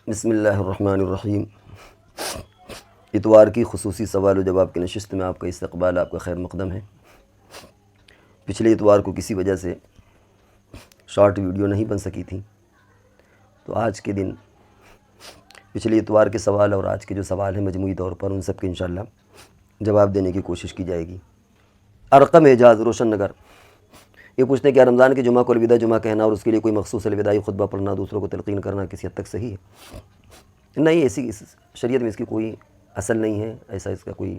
بسم اللہ الرحمن الرحیم۔ اتوار کی خصوصی سوال و جواب کی نشست میں آپ کا استقبال، آپ کا خیر مقدم ہے۔ پچھلے اتوار کو کسی وجہ سے شارٹ ویڈیو نہیں بن سکی تھی، تو آج کے دن پچھلے اتوار کے سوال اور آج کے جو سوال ہیں مجموعی طور پر ان سب کے انشاءاللہ جواب دینے کی کوشش کی جائے گی۔ ارقم اعجاز، روشن نگر، یہ پوچھتے ہیں کیا رمضان کے جمعہ کو الوداع جمعہ کہنا اور اس کے لیے کوئی مخصوص الوداعی خطبہ پڑھنا، دوسروں کو تلقین کرنا کسی حد تک صحیح ہے؟ نہیں، ایسی شریعت میں اس کی کوئی اصل نہیں ہے، ایسا اس کا کوئی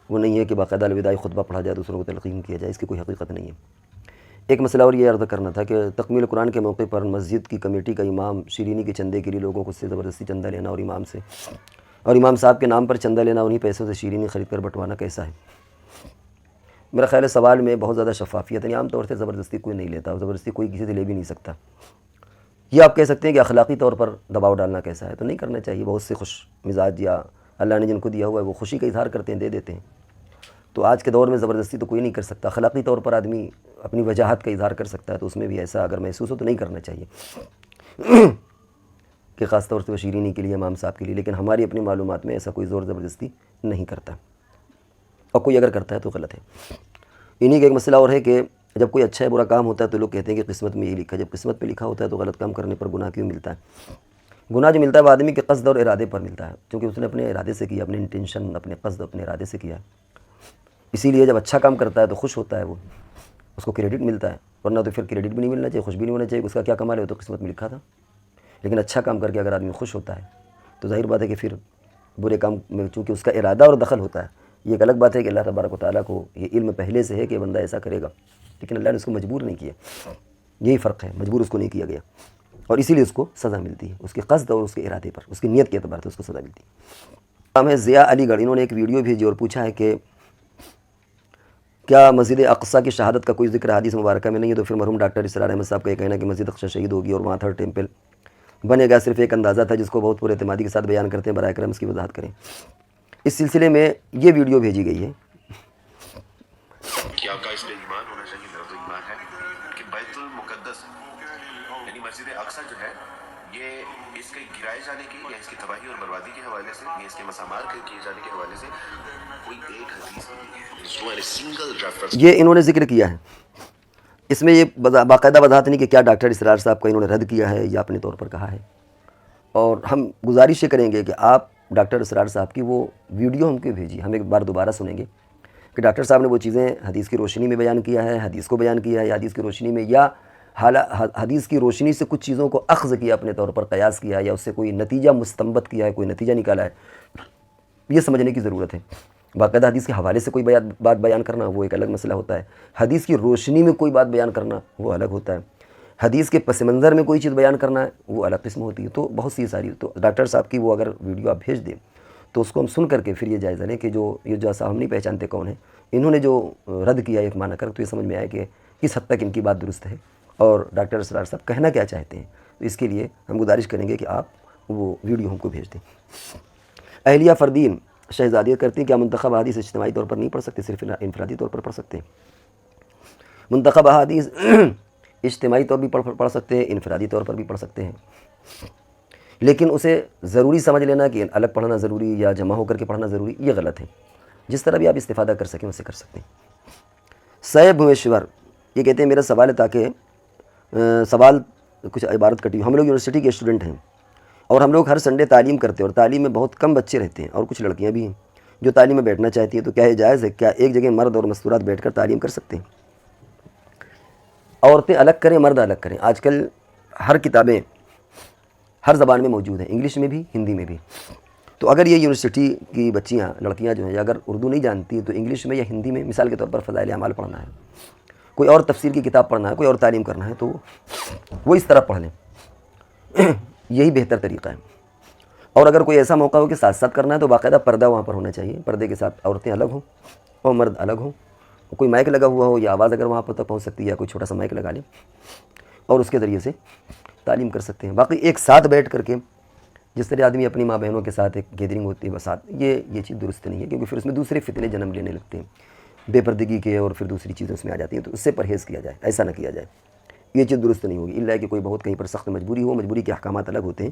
وہ نہیں ہے کہ باقاعدہ الوداعی خطبہ پڑھا جائے، دوسروں کو تلقین کیا جائے، اس کی کوئی حقیقت نہیں ہے۔ ایک مسئلہ اور یہ عرض کرنا تھا کہ تکمیل قرآن کے موقع پر مسجد کی کمیٹی کا امام شیرینی کے چندے کے لیے لوگوں کو اس سے زبردستی چندہ لینا اور امام صاحب کے نام پر چندہ لینا، انہی پیسوں سے شیرینی خرید کر بٹوانا کیسا ہے؟ میرا خیال ہے سوال میں بہت زیادہ شفافیت ہے۔ عام طور سے زبردستی کوئی نہیں لیتا اور زبردستی کوئی کسی سے لے بھی نہیں سکتا۔ یہ آپ کہہ سکتے ہیں کہ اخلاقی طور پر دباؤ ڈالنا کیسا ہے، تو نہیں کرنا چاہیے۔ بہت سے خوش مزاج یا اللہ نے جن کو دیا ہوا ہے وہ خوشی کا اظہار کرتے ہیں، دے دیتے ہیں۔ تو آج کے دور میں زبردستی تو کوئی نہیں کر سکتا۔ اخلاقی طور پر آدمی اپنی وجاہت کا اظہار کر سکتا ہے، تو اس میں بھی ایسا اگر محسوس ہو تو نہیں کرنا چاہیے کہ خاص طور سے وہ شیرینی کے لیے، امام صاحب کے لیے۔ لیکن ہماری اپنی معلومات میں ایسا کوئی زور زبردستی نہیں کرتا، اور کوئی اگر کرتا ہے تو غلط ہے۔ انہی کا ایک مسئلہ اور ہے کہ جب کوئی اچھا ہے برا کام ہوتا ہے تو لوگ کہتے ہیں کہ قسمت میں یہ لکھا ہے۔ جب قسمت پہ لکھا ہوتا ہے تو غلط کام کرنے پر گناہ کیوں ملتا ہے؟ گناہ جو ملتا ہے وہ آدمی کے قصد اور ارادے پر ملتا ہے، کیونکہ اس نے اپنے ارادے سے کیا، اپنے انٹینشن، اپنے قصد، اپنے ارادے سے کیا۔ اسی لیے جب اچھا کام کرتا ہے تو خوش ہوتا ہے، وہ اس کو کریڈٹ ملتا ہے، ورنہ تو پھر کریڈٹ بھی نہیں ملنا چاہیے، خوش بھی نہیں ہونا چاہیے۔ اس کا کیا کمال ہے، تو قسمت میں لکھا تھا۔ لیکن اچھا کام کر کے اگر آدمی خوش ہوتا ہے تو ظاہر بات ہے کہ پھر برے کام میں چونکہ اس کا ارادہ اور دخل ہوتا ہے۔ یہ ایک الگ بات ہے کہ اللہ تبارک و تعالیٰ کو یہ علم پہلے سے ہے کہ بندہ ایسا کرے گا، لیکن اللہ نے اس کو مجبور نہیں کیا۔ یہی فرق ہے، مجبور اس کو نہیں کیا گیا، اور اسی لیے اس کو سزا ملتی ہے، اس کے قصد اور اس کے ارادے پر، اس کی نیت کے اعتبار سے اس کو سزا ملتی ہے۔ نام ہے ضیاء علی گڑھ، انہوں نے ایک ویڈیو بھیجی اور پوچھا ہے کہ کیا مسجد اقصیٰ کی شہادت کا کوئی ذکر حدیث مبارکہ میں نہیں ہے؟ تو پھر مرحوم ڈاکٹر اسرار احمد صاحب کا یہ کہنا ہے کہ مسجد اقصیٰ شہید ہوگی اور وہاں تھرڈ ٹیمپل بنے گا، صرف ایک اندازہ تھا جس کو بہت پورے اعتمادی کے ساتھ بیان کرتے ہیں، براہ کرم اس کی وضاحت کریں۔ اس سلسلے میں یہ ویڈیو بھیجی گئی ہے کہ آپ کا اس پہ ایمان ہونا چاہیے، میرا تو ایمان ہے کہ بیت المقدس یعنی مسجد اقصیٰ جو ہے یہ اس کے گرائے جانے کی یا اس کی تباہی اور بربادی کے حوالے سے یا اس کے مسامار کیے جانے کے حوالے سے کوئی ایک حدیث نہیں ہے۔ یہ انہوں نے ذکر کیا ہے، اس میں یہ باقاعدہ وضاحت نہیں کہ کیا ڈاکٹر اسرار صاحب کا انہوں نے رد کیا ہے یا اپنے طور پر کہا ہے، اور ہم گزارش یہ کریں گے کہ آپ ڈاکٹر اسرار صاحب کی وہ ویڈیو ہم کو بھیجیے، ہم ایک بار دوبارہ سنیں گے کہ ڈاکٹر صاحب نے وہ چیزیں حدیث کی روشنی میں بیان کیا ہے، حدیث کو بیان کیا ہے، یا حدیث کی روشنی میں یا حدیث کی روشنی سے کچھ چیزوں کو اخذ کیا، اپنے طور پر قیاس کیا، یا اس سے کوئی نتیجہ مستنبط کیا ہے، کوئی نتیجہ نکالا ہے۔ یہ سمجھنے کی ضرورت ہے۔ باقاعدہ حدیث کے حوالے سے کوئی بات بیان کرنا وہ ایک الگ مسئلہ ہوتا ہے، حدیث کی روشنی میں کوئی بات بیان کرنا وہ الگ ہوتا ہے، حدیث کے پس منظر میں کوئی چیز بیان کرنا ہے وہ الگ قسم ہوتی ہے۔ تو بہت سی ساری، تو ڈاکٹر صاحب کی وہ اگر ویڈیو آپ بھیج دیں تو اس کو ہم سن کر کے پھر یہ جائزہ لیں کہ یہ جو صاحب ہم نہیں پہچانتے کون ہیں، انہوں نے جو رد کیا ایک معنی کر، تو یہ سمجھ میں آیا کہ کس حد تک ان کی بات درست ہے اور ڈاکٹر اسرار صاحب کہنا کیا چاہتے ہیں۔ تو اس کے لیے ہم گزارش کریں گے کہ آپ وہ ویڈیو ہم کو بھیج دیں۔ اہلیہ فردین شہزادیہ کرتی ہیں کیا منتخب احادیث اجتماعی طور پر نہیں پڑھ سکتے، صرف انفرادی طور پر پڑھ سکتے ہیں؟ منتخب احادیث اجتماعی طور بھی پڑھ سکتے ہیں، انفرادی طور پر بھی پڑھ سکتے ہیں، لیکن اسے ضروری سمجھ لینا کہ الگ پڑھنا ضروری یا جمع ہو کر کے پڑھنا ضروری، یہ غلط ہے۔ جس طرح بھی آپ استفادہ کر سکیں اسے کر سکتے ہیں۔ سیب بھویشور یہ کہتے ہیں میرا سوال ہے، تاکہ سوال کچھ عبارت کٹی ہو۔ ہم لوگ یونیورسٹی کے اسٹوڈنٹ ہیں اور ہم لوگ ہر سنڈے تعلیم کرتے ہیں، اور تعلیم میں بہت کم بچے رہتے ہیں اور کچھ لڑکیاں بھی ہیں جو تعلیم میں بیٹھنا چاہتی ہیں، تو کیا یہ جائز ہے؟ کیا ایک جگہ مرد اور مستورات بیٹھ کر تعلیم کر سکتے ہیں؟ عورتیں الگ کریں، مرد الگ کریں؟ آج کل ہر کتابیں ہر زبان میں موجود ہیں، انگلش میں بھی، ہندی میں بھی۔ تو اگر یہ یونیورسٹی کی بچیاں، لڑکیاں جو ہیں، اگر اردو نہیں جانتی تو انگلش میں یا ہندی میں مثال کے طور پر فضائل اعمال پڑھنا ہے، کوئی اور تفسیر کی کتاب پڑھنا ہے، کوئی اور تعلیم کرنا ہے، تو وہ اس طرح پڑھ لیں، یہی بہتر طریقہ ہے۔ اور اگر کوئی ایسا موقع ہو کہ ساتھ ساتھ کرنا ہے تو باقاعدہ پردہ وہاں پر ہونا چاہیے، پردے کے ساتھ عورتیں الگ ہوں اور مرد الگ ہوں، کوئی مائک لگا ہوا ہو یا آواز اگر وہاں پر تک پہنچ سکتی ہے، یا کوئی چھوٹا سا مائک لگا لیں اور اس کے ذریعے سے تعلیم کر سکتے ہیں۔ باقی ایک ساتھ بیٹھ کر کے جس طرح آدمی اپنی ماں بہنوں کے ساتھ ایک گیدرنگ ہوتی ہے بسات، یہ چیز درست نہیں ہے، کیونکہ پھر اس میں دوسرے فتنے جنم لینے لگتے ہیں، بے پردگی کے، اور پھر دوسری چیزیں اس میں آ جاتی ہیں، تو اس سے پرہیز کیا جائے، ایسا نہ کیا جائے، یہ چیز درست نہیں ہوگی، الا کہ کوئی بہت کہیں پر سخت مجبوری ہو، مجبوری کے احکامات الگ ہوتے ہیں،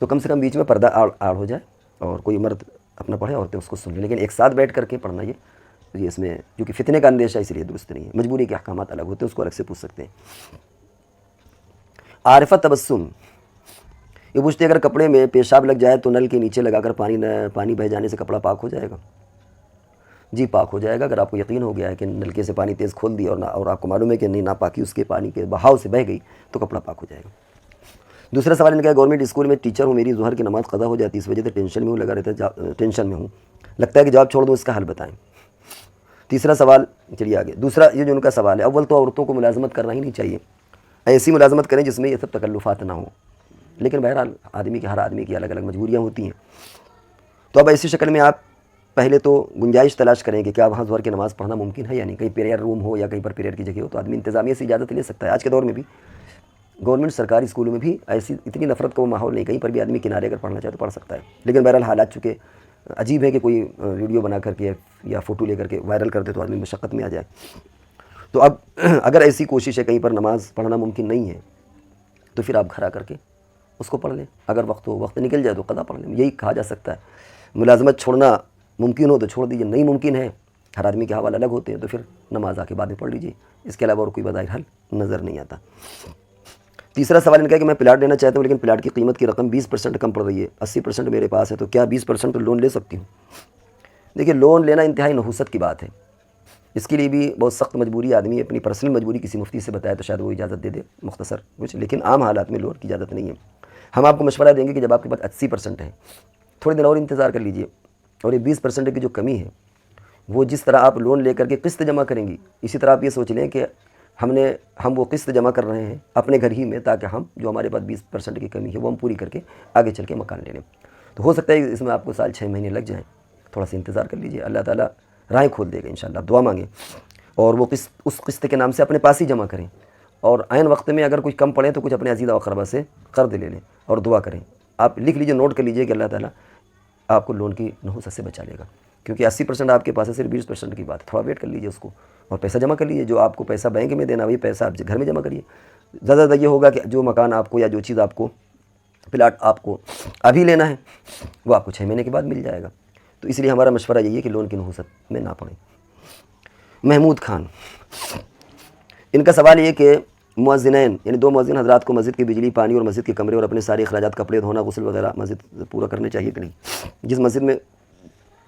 تو کم سے کم بیچ میں پردہ آڑ ہو جائے اور کوئی مرد اپنا پڑھے, عورتیں اس کو سن لیں. لیکن ایک ساتھ بیٹھ کر کے پڑھنا یہ اس میں کیونکہ فتنے کا اندیشہ اس لیے درست نہیں ہے. مجبوری کے احکامات الگ ہوتے ہیں, اس کو الگ سے پوچھ سکتے ہیں. عارفہ تبسم, یہ پوچھتے اگر کپڑے میں پیشاب لگ جائے تو نل کے نیچے لگا کر پانی بہہ جانے سے کپڑا پاک ہو جائے گا؟ جی پاک ہو جائے گا اگر آپ کو یقین ہو گیا ہے کہ نلکے سے پانی تیز کھول دیا اور آپ کو معلوم ہے کہ نہیں ناپاکی اس کے پانی کے بہاؤ سے بہہ گئی تو کپڑا پاک ہو جائے گا. دوسرا سوال ان کا, گورنمنٹ اسکول میں ٹیچر ہوں, میری ظہر کی نماز قضا ہو جاتی ہے, اس وجہ سے ٹینشن میں ہوں, لگا رہتا ہے ٹینشن میں ہوں, لگتا ہے کہ جاب چھوڑ دوں, اس کا حل بتائیں. تیسرا سوال, چلیے آگے. دوسرا یہ جو ان کا سوال ہے, اول تو عورتوں کو ملازمت کرنا ہی نہیں چاہیے, ایسی ملازمت کریں جس میں یہ سب تکلفات نہ ہوں. لیکن بہرحال ہر آدمی کی الگ الگ مجبوریاں ہوتی ہیں. تو اب ایسی شکل میں آپ پہلے تو گنجائش تلاش کریں کہ کیا وہاں ظہر کی نماز پڑھنا ممکن ہے یا نہیں. کہیں پریئر روم ہو یا کہیں پر پریئر کی جگہ ہو تو آدمی انتظامیہ سے اجازت لے سکتا ہے. آج کے دور میں بھی گورنمنٹ سرکاری اسکولوں میں بھی ایسی اتنی نفرت کا وہ ماحول نہیں, کہیں پر بھی آدمی کنارے اگر پڑھنا چاہے تو پڑھ سکتا ہے. لیکن بہرحال حالات چونکہ عجیب ہے کہ کوئی ویڈیو بنا کر کے یا فوٹو لے کر کے وائرل کر دے تو آدمی مشقت میں آ جائے. تو اب اگر ایسی کوشش ہے کہیں پر نماز پڑھنا ممکن نہیں ہے تو پھر آپ گھر آ کر کے اس کو پڑھ لیں. اگر وقت نکل جائے تو قضا پڑھ لیں, یہی کہا جا سکتا ہے. ملازمت چھوڑنا ممکن ہو تو چھوڑ دیجیے, نہیں ممکن ہے, ہر آدمی کے حوال الگ ہوتے ہیں, تو پھر نماز آ کے بعد میں پڑھ لیجیے. اس کے علاوہ اور کوئی بظاہر حل نظر نہیں آتا. تیسرا سوال ان کا ہے کہ میں پلاٹ لینا چاہتا ہوں لیکن پلاٹ کی قیمت کی رقم 20% کم پڑ رہی ہے, 80% میرے پاس ہے, تو کیا 20% لون لے سکتی ہوں؟ دیکھیے لون لینا انتہائی نحوست کی بات ہے. اس کے لیے بھی بہت سخت مجبوری, آدمی اپنی پرسنل مجبوری کسی مفتی سے بتائے تو شاید وہ اجازت دے دے مختصر کچھ, لیکن عام حالات میں لون کی اجازت نہیں ہے. ہم آپ کو مشورہ دیں گے کہ جب آپ کے پاس 80% ہے تھوڑے دن اور انتظار کر لیجئے, اور یہ 20% کی جو کمی ہے وہ جس طرح آپ لون لے کر کے قسط جمع کریں گی, اسی طرح آپ یہ سوچ لیں کہ ہم وہ قسط جمع کر رہے ہیں اپنے گھر ہی میں, تاکہ ہم جو ہمارے پاس 20% کی کمی ہے وہ ہم پوری کر کے آگے چل کے مکان لے لیں. تو ہو سکتا ہے اس میں آپ کو 6 مہینے لگ جائیں, تھوڑا سا انتظار کر لیجئے, اللہ تعالیٰ راہیں کھول دے گا انشاءاللہ. آپ دعا مانگیں اور وہ قسط اس قسط کے نام سے اپنے پاس ہی جمع کریں, اور عین وقت میں اگر کچھ کم پڑے تو کچھ اپنے عزیزہ و اقربا سے قرض لے لیں اور دعا کریں. آپ لکھ لیجئے, نوٹ کر لیجئے کہ اللہ تعالیٰ آپ کو لون کی نحوست سے بچا لے گا, کیونکہ 80% آپ کے پاس ہے, صرف 20% کی بات ہے. تھوڑا ویٹ کر لیجئے اس کو اور پیسہ جمع کر لیجئے. جو آپ کو پیسہ بینک میں دینا وہی پیسہ آپ گھر میں جمع کریے. زیادہ زیادہ یہ ہوگا کہ جو مکان آپ کو یا جو چیز آپ کو پلاٹ آپ کو ابھی لینا ہے وہ آپ کو 6 مہینے کے بعد مل جائے گا. تو اس لیے ہمارا مشورہ یہی ہے کہ لون کی نحوست میں نہ پڑیں. محمود خان, ان کا سوال یہ کہ مؤذنین یعنی 2 مؤذن حضرات کو مسجد کی بجلی, پانی اور مسجد کے کمرے اور اپنے سارے اخراجات, کپڑے دھونا, غسل وغیرہ مسجد پورا کرنے چاہیے کہ نہیں جس مسجد میں.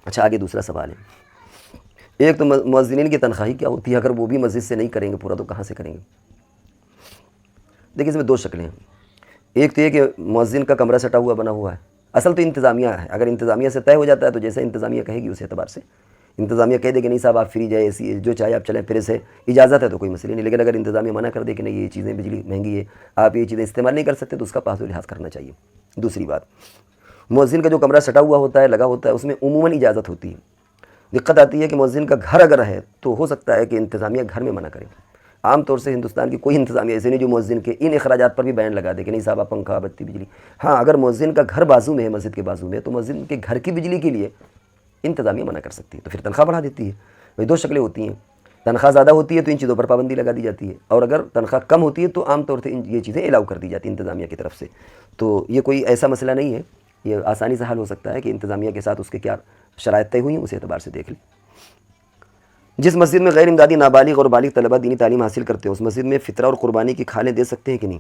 اچھا آگے دوسرا سوال ہے, ایک تو مؤذنین کی تنخواہی کیا ہوتی ہے, اگر وہ بھی مسجد سے نہیں کریں گے پورا تو کہاں سے کریں گے؟ دیکھیے اس میں 2 شکلیں ہیں. ایک تو یہ کہ مؤذن کا کمرہ سٹا ہوا بنا ہوا ہے, اصل تو انتظامیہ ہے, اگر انتظامیہ سے طے ہو جاتا ہے تو جیسے انتظامیہ کہے گی اس اعتبار سے انتظامیہ کہہ دے کہ نہیں صاحب آپ فری جائے, ایسی جو چاہے آپ چلیں, پھر سے اجازت ہے تو کوئی مسئلہ نہیں. لیکن اگر انتظامیہ منع کر دے کہ نہیں یہ چیزیں بجلی مہنگی ہے, آپ یہ چیزیں استعمال نہیں کر سکتے, تو اس کا پاس و لحاظ کرنا چاہیے. دوسری بات, مؤذن کا جو کمرہ سٹا ہوا ہوتا ہے, لگا ہوتا ہے, اس میں عموماً اجازت ہوتی ہے. دقت آتی ہے کہ مؤذن کا گھر اگر ہے تو ہو سکتا ہے کہ انتظامیہ گھر میں منع کرے. عام طور سے ہندوستان کی کوئی انتظامیہ ایسے نہیں جو مؤذن کے ان اخراجات پر بھی بین لگا دے کہ نہیں صاحب آپ پنکھا, بتی, بجلی. ہاں اگر مؤذن کا گھر بازو میں ہے, مسجد کے بازو میں, تو مؤذن کے گھر کی بجلی کے لیے انتظامیہ منع کر سکتی ہے, تو پھر تنخواہ بڑھا دیتی ہے. وہی 2 شکلیں ہوتی ہیں, تنخواہ زیادہ ہوتی ہے تو ان چیزوں پر پابندی لگا دی جاتی ہے, اور اگر تنخواہ کم ہوتی ہے تو عام طور سے یہ چیزیں الاؤ کر دی جاتی ہیں انتظامیہ کی طرف سے. تو یہ کوئی ایسا مسئلہ نہیں ہے, یہ آسانی سے حل ہو سکتا ہے کہ انتظامیہ کے ساتھ اس کے کیا شرائط طے ہوئی ہیں اس اعتبار سے دیکھ لیں. جس مسجد میں غیر امدادی نابالغ اور بالغ طلبہ دینی تعلیم حاصل کرتے ہیں اس مسجد میں فطرہ اور قربانی کی کھالیں دے سکتے ہیں کہ نہیں؟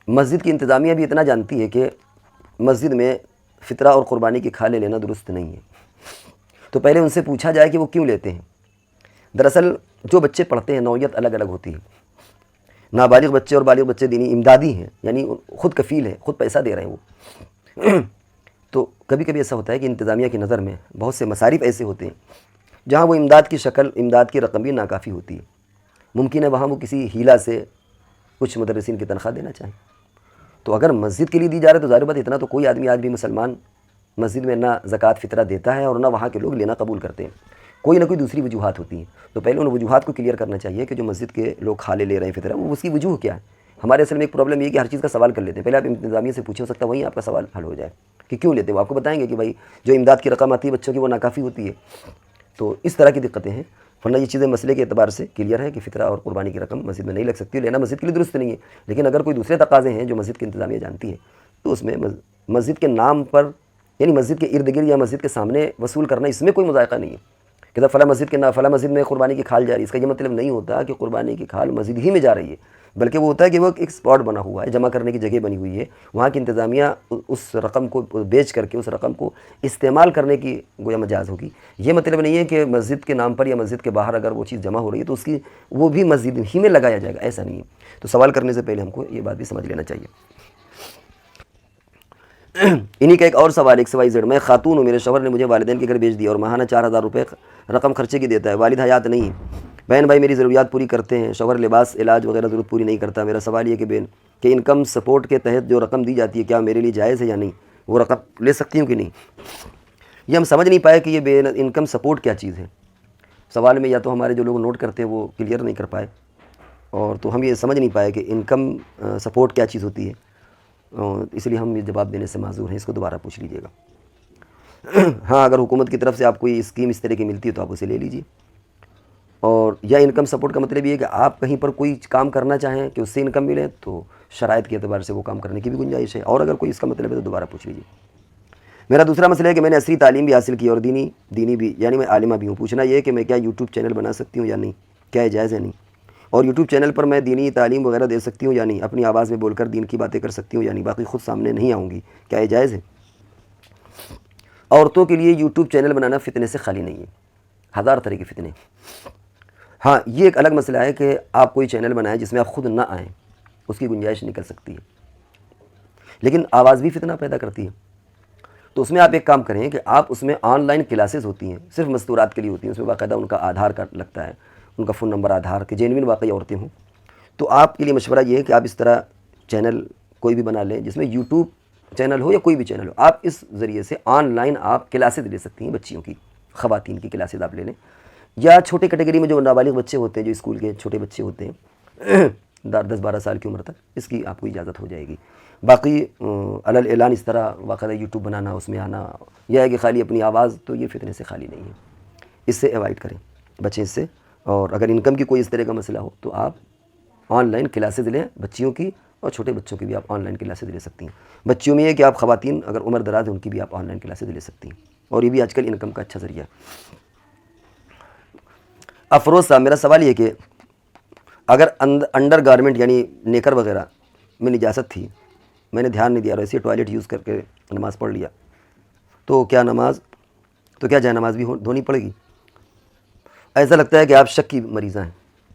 مسجد کی انتظامیہ بھی اتنا جانتی ہے کہ مسجد میں فطرہ اور قربانی کی کھالیں لینا درست نہیں ہے. تو پہلے ان سے پوچھا جائے کہ وہ کیوں لیتے ہیں. دراصل جو بچے پڑھتے ہیں نوعیت الگ الگ ہوتی ہے. نابالغ بچے اور بالغ بچے دینی امدادی ہیں, یعنی خود کفیل ہے, خود پیسہ دے رہے ہیں وہ. تو کبھی کبھی ایسا ہوتا ہے کہ انتظامیہ کی نظر میں بہت سے مصارف ایسے ہوتے ہیں جہاں وہ امداد کی شکل, امداد کی رقم بھی ناکافی ہوتی ہے. ممکن ہے وہاں وہ کسی ہیلا سے کچھ مدرسین کی تنخواہ دینا چاہیں. تو اگر مسجد کے لیے دی جا رہا ہے تو ظاہر بات اتنا تو کوئی آدمی آج بھی مسلمان مسجد میں نہ زکوٰۃ فطرہ دیتا ہے اور نہ وہاں کے لوگ لینا قبول کرتے ہیں. کوئی نہ کوئی دوسری وجوہات ہوتی ہیں. تو پہلے ان وجوہات کو کلیئر کرنا چاہیے کہ جو مسجد کے لوگ کھالے لے رہے ہیں فطرہ, وہ اس کی وجوہ کیا ہے. ہمارے اصل میں ایک پرابلم یہ ہے کہ ہر چیز کا سوال کر لیتے ہیں. پہلے آپ انتظامیہ سے پوچھیں, ہو سکتا ہے وہیں آپ کا سوال حل ہو جائے کہ کیوں لیتے ہیں. وہ آپ کو بتائیں گے کہ بھائی جو امداد کی رقم آتی ہے بچوں کی وہ ناکافی ہوتی ہے. تو اس طرح کی دقتیں ہیں. ورنہ یہ چیزیں مسئلے کے اعتبار سے کلیئر ہے کہ فطرہ اور قربانی کی رقم مسجد میں نہیں لگ سکتی، لینا مسجد کے لیے درست نہیں ہے، لیکن اگر کوئی دوسرے تقاضے ہیں جو مسجد کی انتظامیہ جانتی ہے تو اس میں مسجد کے نام پر، یعنی مسجد کے ارد گرد یا مسجد کے سامنے وصول کرنا، اس میں کوئی مذائقہ نہیں ہے کہ فلاں مسجد کے فلاں مسجد میں قربانی کی کھال جا رہی ہے۔ اس کا یہ مطلب نہیں ہوتا کہ قربانی کی کھال مسجد ہی میں جا رہی ہے، بلکہ وہ ہوتا ہے کہ وہ ایک اسپاٹ بنا ہوا ہے، جمع کرنے کی جگہ بنی ہوئی ہے، وہاں کی انتظامیہ اس رقم کو بیچ کر کے اس رقم کو استعمال کرنے کی گویا مجاز ہوگی۔ یہ مطلب نہیں ہے کہ مسجد کے نام پر یا مسجد کے باہر اگر وہ چیز جمع ہو رہی ہے تو اس کی وہ بھی مسجد ہی میں لگایا جائے گا، ایسا نہیں ہے۔ تو سوال کرنے سے پہلے ہم کو یہ بات بھی سمجھ لینا چاہیے۔ انہی کا ایک اور سوال XYZ، میں خاتون ہوں، میرے شوہر نے مجھے والدین کے گھر بھیج دیا اور ماہانہ 4000 روپے رقم خرچے کی دیتا ہے، والد حیات نہیں ہے، بہن بھائی میری ضروریات پوری کرتے ہیں، شوہر لباس علاج وغیرہ ضرورت پوری نہیں کرتا۔ میرا سوال یہ کہ انکم سپورٹ کے تحت جو رقم دی جاتی ہے کیا میرے لیے جائز ہے یا نہیں، وہ رقم لے سکتی ہوں کہ نہیں؟ یہ ہم سمجھ نہیں پائے کہ یہ انکم سپورٹ کیا چیز ہے۔ سوال میں یا تو ہمارے جو لوگ نوٹ کرتے ہیں وہ کلیئر نہیں کر پائے، اور تو ہم یہ سمجھ نہیں پائے کہ انکم سپورٹ کیا چیز ہوتی ہے، اس لیے ہم یہ جواب دینے سے معذور ہیں، اس کو دوبارہ پوچھ لیجیے گا۔ ہاں اگر حکومت کی طرف سے آپ کوئی اسکیم اس طرح کی ملتی ہے تو آپ اسے لے لیجیے، اور یا انکم سپورٹ کا مطلب یہ ہے کہ آپ کہیں پر کوئی کام کرنا چاہیں کہ اس سے انکم ملے تو شرائط کے اعتبار سے وہ کام کرنے کی بھی گنجائش ہے، اور اگر کوئی اس کا مطلب ہے تو دوبارہ پوچھ لیجیے۔ میرا دوسرا مسئلہ ہے کہ میں نے عصری تعلیم بھی حاصل کی اور دینی بھی، یعنی میں عالمہ بھی ہوں۔ پوچھنا یہ ہے کہ میں کیا یوٹیوب چینل بنا سکتی ہوں یا نہیں، کیا جائز ہے نہیں، اور یوٹیوب چینل پر میں دینی تعلیم وغیرہ دے سکتی ہوں یا نہیں، اپنی آواز میں بول کر دین کی باتیں کر سکتی ہوں یا نہیں، باقی خود سامنے نہیں آؤں گی، کیا یہ جائز ہے؟ عورتوں کے لیے یوٹیوب چینل بنانا فتنے سے خالی نہیں ہے، ہزار طرح کے فتنے۔ ہاں یہ ایک الگ مسئلہ ہے کہ آپ کوئی چینل بنائیں جس میں آپ خود نہ آئیں، اس کی گنجائش نکل سکتی ہے، لیکن آواز بھی فتنہ پیدا کرتی ہے۔ تو اس میں آپ ایک کام کریں کہ آپ اس میں آن لائن کلاسز ہوتی ہیں، صرف مستورات کے لیے ہوتی ہیں، اس میں باقاعدہ ان کا آدھار کارڈ لگتا ہے، ان کا فون نمبر آدھار کہ جینوین واقعی عورتیں ہوں۔ تو آپ کے لیے مشورہ یہ ہے کہ آپ اس طرح چینل کوئی بھی بنا لیں جس میں یوٹیوب چینل ہو یا کوئی بھی چینل ہو، آپ اس ذریعے سے آن لائن آپ کلاسز لے سکتی ہیں، بچیوں کی، خواتین کی کلاسز آپ لے لیں، یا چھوٹے کیٹیگری میں جو نابالغ بچے ہوتے ہیں، جو اسکول کے چھوٹے بچے ہوتے ہیں 10-12 سال کی عمر تک، اس کی آپ کو اجازت ہو جائے گی۔ باقی علل اعلان اس طرح باقاعدہ یوٹیوب بنانا، اس میں آنا، یہ ہے کہ خالی اپنی آواز، تو یہ فتنے سے خالی نہیں ہے، اس سے ایوائڈ کریں، بچیں اس سے۔ اور اگر انکم کی کوئی اس طرح کا مسئلہ ہو تو آپ آن لائن کلاسز لیں بچیوں کی، اور چھوٹے بچوں کی بھی آپ آن لائن کلاسز لے سکتی ہیں۔ بچیوں میں یہ کہ آپ خواتین اگر عمر دراز ہیں ان کی بھی آپ آن لائن کلاسز لے سکتی ہیں، اور یہ بھی آج کل انکم کا اچھا ذریعہ ہے۔ افروز صاحب، میرا سوال یہ کہ اگر انڈر گارمنٹ یعنی نیکر وغیرہ میں نجاست تھی، میں نے دھیان نہیں دیا اور ایسے ٹوائلٹ یوز کر کے نماز پڑھ لیا، تو کیا جائے نماز بھی دھونی پڑے گی؟ ایسا لگتا ہے کہ آپ شک کی مریضہ ہیں،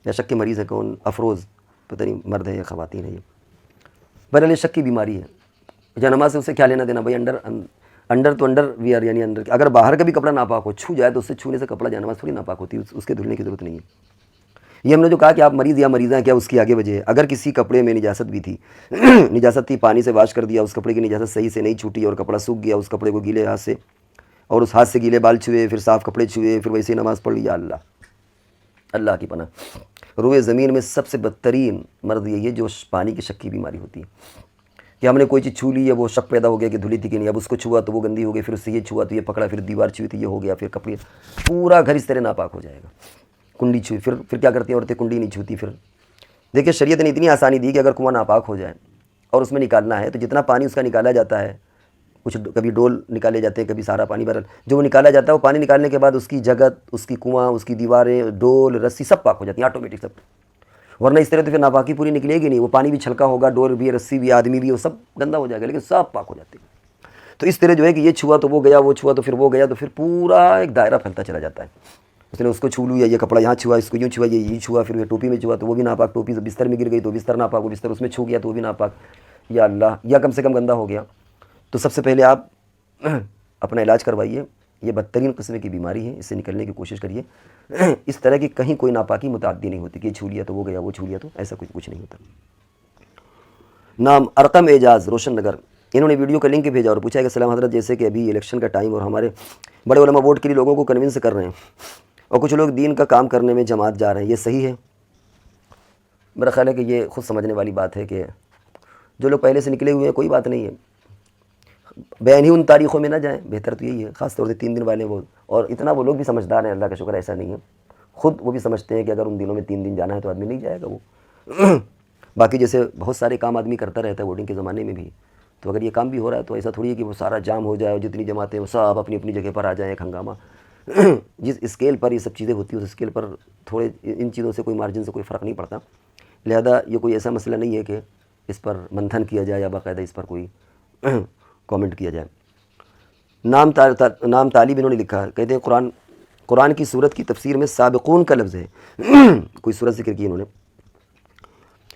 یا شک کے مریض ہیں، کون افروز، پتہ نہیں مرد ہے یا خواتین ہے، یہ بہرحال یہ شک کی بیماری ہے، یا نماز سے اسے کیا لینا دینا بھائی؟ انڈر تو انڈر ویئر، یعنی اندر، اگر باہر کا بھی کپڑا ناپاک ہو، چھو جائے تو اس سے چھونے سے کپڑا جانماز تھوڑی ناپاک ہوتی ہے، اس کے دھلنے کی ضرورت نہیں ہے۔ یہ ہم نے جو کہا کہ آپ مریض یا مریضہ ہیں، کیا اس کی آگے وجہ ہے؟ اگر کسی کپڑے میں نجاست بھی تھی نجاست تھی، پانی سے واش کر دیا، اس کپڑے کی نجاست صحیح سے نہیں چھوٹی اور کپڑا سوکھ گیا، اس کپڑے کو گیلے ہاتھ سے، اور اس ہاتھ سے گیلے بال چھوئے، پھر صاف کپڑے چھوئے، پھر ویسے ہی نماز پڑھ لی، یا اللہ کی پناہ۔ روئے زمین میں سب سے بدترین مرض یہی ہے جو پانی کی شک کی بیماری ہوتی ہے، کہ ہم نے کوئی چیز چھو لی ہے، وہ شک پیدا ہو گیا کہ دھلی تھی کہ نہیں، اب اس کو چھوا تو وہ گندی ہو گئی، پھر اس سے یہ چھوا تو یہ پکڑا، پھر دیوار چھوئی تھی یہ ہو گیا، پھر کپڑے، پورا گھر اس طرح ناپاک ہو جائے گا۔ کنڈی چھوئی، پھر کیا کرتی ہیں عورتیں؟ کنڈی نہیں چھوتی۔ پھر دیکھیں شریعت نے اتنی آسانی دی کہ اگر کنواں ناپاک ہو جائے اور اس میں نکالنا ہے تو جتنا پانی اس کا نکالا جاتا ہے، کچھ کبھی ڈول نکالے جاتے ہیں، کبھی سارا پانی بہرحال جو وہ نکالا جاتا ہے، وہ پانی نکالنے کے بعد اس کی جگت، اس کی کنواں، اس کی دیواریں، ڈول، رسی سب پاک ہو جاتی ہیں آٹومیٹک سب، ورنہ اس طرح تو پھر ناپاکی پوری نکلے گی نہیں، وہ پانی بھی چھلکا ہوگا، ڈول بھی، رسی بھی، آدمی بھی، وہ سب گندا ہو جائے گا، لیکن سب پاک ہو جاتے ہیں۔ تو اس طرح جو ہے کہ یہ چھوا تو وہ گیا، وہ چھوا تو پھر وہ گیا، تو پھر پورا ایک دائرہ پھیلتا چلا جاتا ہے۔ اس نے اس کو چھو لیا، یہ کپڑا یہاں چھوا، اس کو یوں چھوا، یہ چھوا، پھر یہ ٹوپی میں چھوا تو وہ بھی ناپاک، ٹوپی بستر میں گر گئی تو بستر ناپاک، وہ بستر اس میں چھو گیا تو وہ بھی ناپاک، یا اللہ، یا کم سے کم گندا ہو گیا۔ تو سب سے پہلے آپ اپنا علاج کروائیے، یہ بدترین قسم کی بیماری ہے، اس سے نکلنے کی کوشش کریے۔ اس طرح کی کہیں کوئی ناپاکی متعدی نہیں ہوتی کہ یہ چھو لیا تو وہ گیا، وہ چھو لیا تو، ایسا کچھ نہیں ہوتا۔ نام ارقم اعجاز، روشن نگر، انہوں نے ویڈیو کا لنک بھیجا اور پوچھا کہ سلام حضرت، جیسے کہ ابھی الیکشن کا ٹائم اور ہمارے بڑے علماء ووٹ کے لیے لوگوں کو کنونس کر رہے ہیں، اور کچھ لوگ دین کا کام کرنے میں جماعت جا رہے ہیں، یہ صحیح ہے؟ میرا خیال ہے کہ یہ خود سمجھنے والی بات ہے کہ جو لوگ پہلے سے نکلے ہوئے ہیں کوئی بات نہیں ہے، بین ہی ان تاریخوں میں نہ جائیں، بہتر تو یہی ہے، خاص طور سے 3 دن والے وہ، اور اتنا وہ لوگ بھی سمجھدار ہیں، اللہ کا شکر ایسا نہیں ہے، خود وہ بھی سمجھتے ہیں کہ اگر ان دنوں میں 3 دن جانا ہے تو آدمی نہیں جائے گا وہ باقی جیسے بہت سارے کام آدمی کرتا رہتا ہے ووٹنگ کے زمانے میں بھی، تو اگر یہ کام بھی ہو رہا ہے تو ایسا تھوڑی ہے کہ وہ سارا جام ہو جائے اور جتنی جماعتیں وہ سب اپنی اپنی جگہ پر آ جائیں، ایک ہنگامہ جس اسکیل پر یہ سب چیزیں ہوتی ہیں اس اسکیل پر تھوڑے ان چیزوں سے کوئی مارجن سے کوئی فرق نہیں پڑتا، لہذا یہ کوئی ایسا مسئلہ نہیں ہے کہ اس پر منتھن کیا جائے یا باقاعدہ اس پر کوئی کامنٹ کیا جائے۔ نام طالب انہوں نے لکھا، کہتے ہیں قرآن کی صورت کی تفسیر میں سابقون کا لفظ ہے کوئی صورت ذکر کی انہوں نے،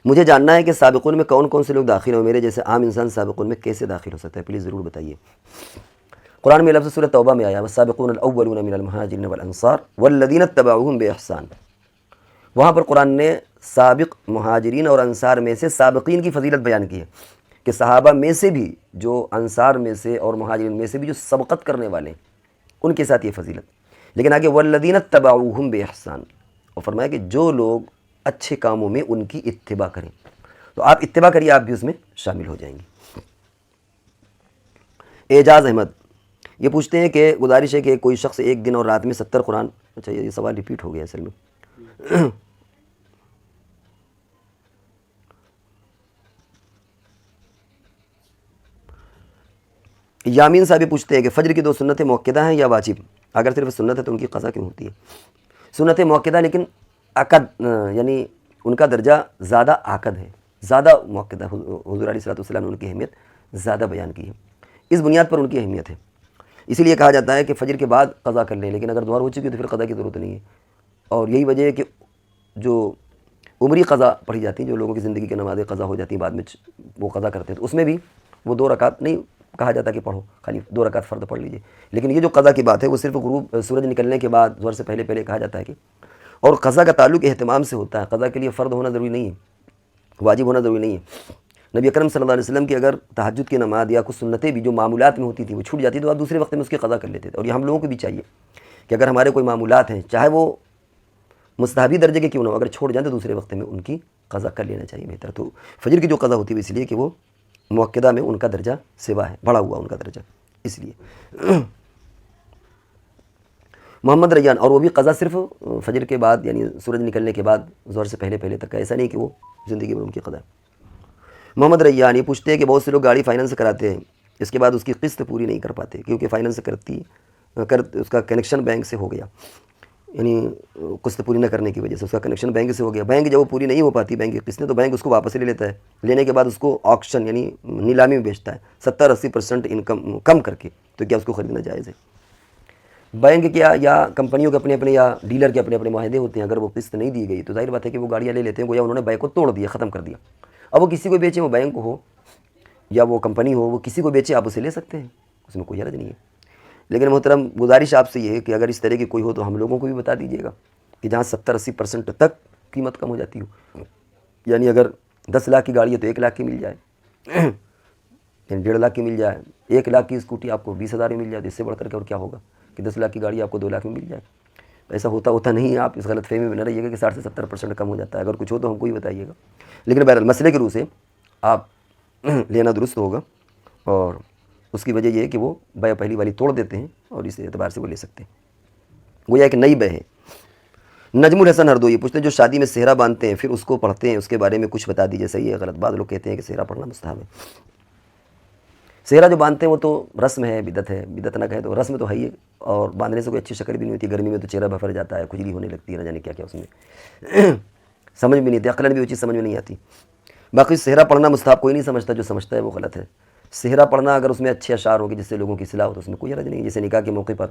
مجھے جاننا ہے کہ سابقون میں کون کون سے لوگ داخل ہیں، میرے جیسے عام انسان سابقون میں کیسے داخل ہو سکتا ہے، پلیز ضرور بتائیے۔ قرآن میں لفظ سورۃ توبہ میں آیا والسابقون الاولون من المہاجرین والانصار والذین اتبعوہم باحسان، وہاں پر قرآن نے سابق مہاجرین اور انصار میں سے سابقین کی فضیلت بیان کی ہے کہ صحابہ میں سے بھی جو انصار میں سے اور مہاجرین میں سے بھی جو سبقت کرنے والے ہیں ان کے ساتھ یہ فضیلت، لیکن آگے والذین اتبعوہم باحسان، اور فرمایا کہ جو لوگ اچھے کاموں میں ان کی اتباع کریں، تو آپ اتباع کریے، آپ بھی اس میں شامل ہو جائیں گے۔ اعجاز احمد یہ پوچھتے ہیں کہ گزارش ہے کہ کوئی شخص ایک دن اور رات میں 70 قرآن، اچھا یہ سوال ریپیٹ ہو گیا اصل میں۔ یامین صاحب یہ پوچھتے ہیں کہ فجر کی 2 سنتیں موقدہ ہیں یا واجب، اگر صرف سنت ہے تو ان کی قضا کیوں ہوتی ہے؟ سنتیں موقدہ لیکن عقد یعنی ان کا درجہ زیادہ عقد ہے، زیادہ موقدہ، حضور علیہ الصلوۃ والسلام نے ان کی اہمیت زیادہ بیان کی ہے، اس بنیاد پر ان کی اہمیت ہے، اسی لیے کہا جاتا ہے کہ فجر کے بعد قضا کر لیں، لیکن اگر دوہر ہو چکی ہے تو پھر قضا کی ضرورت نہیں ہے، اور یہی وجہ ہے کہ جو عمری قضا پڑھی جاتی ہیں، جو لوگوں کی زندگی کی نمازیں قضا ہو جاتی ہیں بعد میں وہ قضا کرتے ہیں، تو اس میں بھی وہ 2 رکعت نہیں کہا جاتا کہ پڑھو، خالی 2 رکعت فرض پڑھ لیجئے، لیکن یہ جو قضا کی بات ہے وہ صرف غروب سورج نکلنے کے بعد ظہر سے پہلے کہا جاتا ہے کہ، اور قضا کا تعلق اہتمام سے ہوتا ہے، قضا کے لیے فرض ہونا ضروری نہیں ہے، واجب ہونا ضروری نہیں ہے۔ نبی اکرم صلی اللہ علیہ وسلم کی اگر تہجد کی نماز یا کچھ سنتیں بھی جو معمولات میں ہوتی تھیں وہ چھوٹ جاتی تو آپ دوسرے وقت میں اس کی قضا کر لیتے تھے، اور یہ ہم لوگوں کو بھی چاہیے کہ اگر ہمارے کوئی معمولات ہیں چاہے وہ مستحبی درجے کے کیوں نہ ہو، اگر چھوڑ جائیں تو دوسرے وقت میں ان کی قضا کر لینا چاہیے بہتر۔ تو فجر کی جو قضا ہوتی ہے اس لیے کہ وہ موقدہ میں ان کا درجہ سوا ہے، بڑا ہوا ان کا درجہ، اس لیے۔ محمد ریان، اور وہ بھی قضا صرف فجر کے بعد یعنی سورج نکلنے کے بعد ظہر سے پہلے تک ہے، ایسا نہیں کہ وہ زندگی میں ان کی قضا ہے۔ محمد ریان یہ پوچھتے ہیں کہ بہت سے لوگ گاڑی فائننس کراتے ہیں، اس کے بعد اس کی قسط پوری نہیں کر پاتے کیونکہ فائننس اس کا کنیکشن بینک سے ہو گیا، یعنی قسط پوری نہ کرنے کی وجہ سے اس کا کنیکشن بینک سے ہو گیا، بینک جب وہ پوری نہیں ہو پاتی بینک کی قسطیں تو بینک اس کو واپس لے لیتا ہے، لینے کے بعد اس کو آکشن یعنی نیلامی میں بیچتا ہے 70-80% انکم کم کر کے، تو کیا اس کو خریدنا جائز ہے؟ بینک کیا یا کمپنیوں کے اپنے یا ڈیلر کے اپنے معاہدے ہوتے ہیں، اگر وہ قسط نہیں دی گئی تو ظاہر بات ہے کہ وہ گاڑیاں لے لیتے ہیں، گویا انہوں نے بینک کو توڑ دیا، ختم کر دیا، اب وہ کسی کو بیچے، وہ بینک ہو یا وہ کمپنی ہو، وہ کسی کو بیچے آپ اسے لے سکتے ہیں، اس میں کوئی حرج نہیں ہے، لیکن محترم گزارش آپ سے یہ ہے کہ اگر اس طرح کی کوئی ہو تو ہم لوگوں کو بھی بتا دیجیے گا کہ جہاں 70-80% تک قیمت کم ہو جاتی ہو، یعنی اگر 10 لاکھ کی گاڑی ہے تو 1 لاکھ کی مل جائے، یعنی 1.5 لاکھ کی مل جائے، 1 لاکھ کی اسکوٹی آپ کو 20,000 میں مل جائے، تو اس سے بڑھ کر کے اور کیا ہوگا کہ 10 لاکھ کی گاڑی آپ کو 2 لاکھ میں مل جائے، ایسا ہوتا نہیں ہے، آپ اس غلط فہمی میں نہ رہیے گا کہ 60-70% کم ہو جاتا ہے، اگر کچھ ہو تو ہم کو ہی بتائیے گا، لیکن بہرحال مسئلے کے روح سے آپ لینا درست ہوگا، اور اس کی وجہ یہ ہے کہ وہ بے پہلی والی توڑ دیتے ہیں اور اس اعتبار سے وہ لے سکتے ہیں، گویا ایک نئی بے ہے۔ نجم الحسن ہردو یہ پوچھتے ہیں جو شادی میں صحرا باندھتے ہیں پھر اس کو پڑھتے ہیں، اس کے بارے میں کچھ بتا دیجیے، صحیح ہے غلط؟ بعض لوگ کہتے ہیں کہ صحرا پڑھنا مستحب ہے، صحرا جو باندھتے ہیں وہ تو رسم ہے، بدعت ہے، بدعت نہ کہے تو رسم تو ہے ہی، اور باندھنے سے کوئی اچھی شکل بھی نہیں ہوتی، گرمی میں تو چہرہ بھر جاتا ہے، کھجلی ہونے لگتی ہے، نہ جانے کیا کیا اس میں سمجھ بھی نہیں آتی، عقلاً بھی وہ چیز سمجھ میں نہیں آتی۔ باقی صحرا پڑھنا مستحب کوئی نہیں سمجھتا، جو سمجھتا ہے وہ غلط ہے۔ صحرا پڑھنا اگر اس میں اچھے اشعار ہوں گے جس سے لوگوں کی اصلاح ہو تو اس میں کوئی حرج نہیں، جیسے نکاح کے موقع پر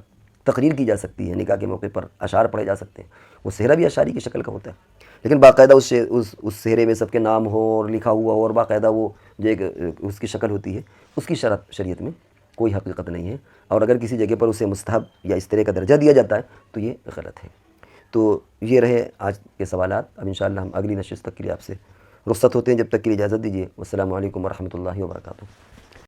تقریر کی جا سکتی ہے، نکاح کے موقع پر اشعار پڑھے جا سکتے ہیں، وہ صحرا بھی اشعاری کی شکل کا ہوتا ہے، لیکن باقاعدہ اس صحرے میں سب کے نام ہو اور لکھا ہوا ہو اور باقاعدہ وہ جو ایک اس کی شکل ہوتی ہے، اس کی شریعت میں کوئی حقیقت نہیں ہے، اور اگر کسی جگہ پر اسے مستحب یا اس طرح کا درجہ دیا جاتا ہے تو یہ غلط ہے۔ تو یہ رہے آج کے سوالات، اب انشاءاللہ ہم اگلی نشست تک کے لیے آپ سے رخصت ہوتے ہیں، جب تک کے لیے اجازت دیجیے، والسلام علیکم ورحمۃ اللہ وبرکاتہ۔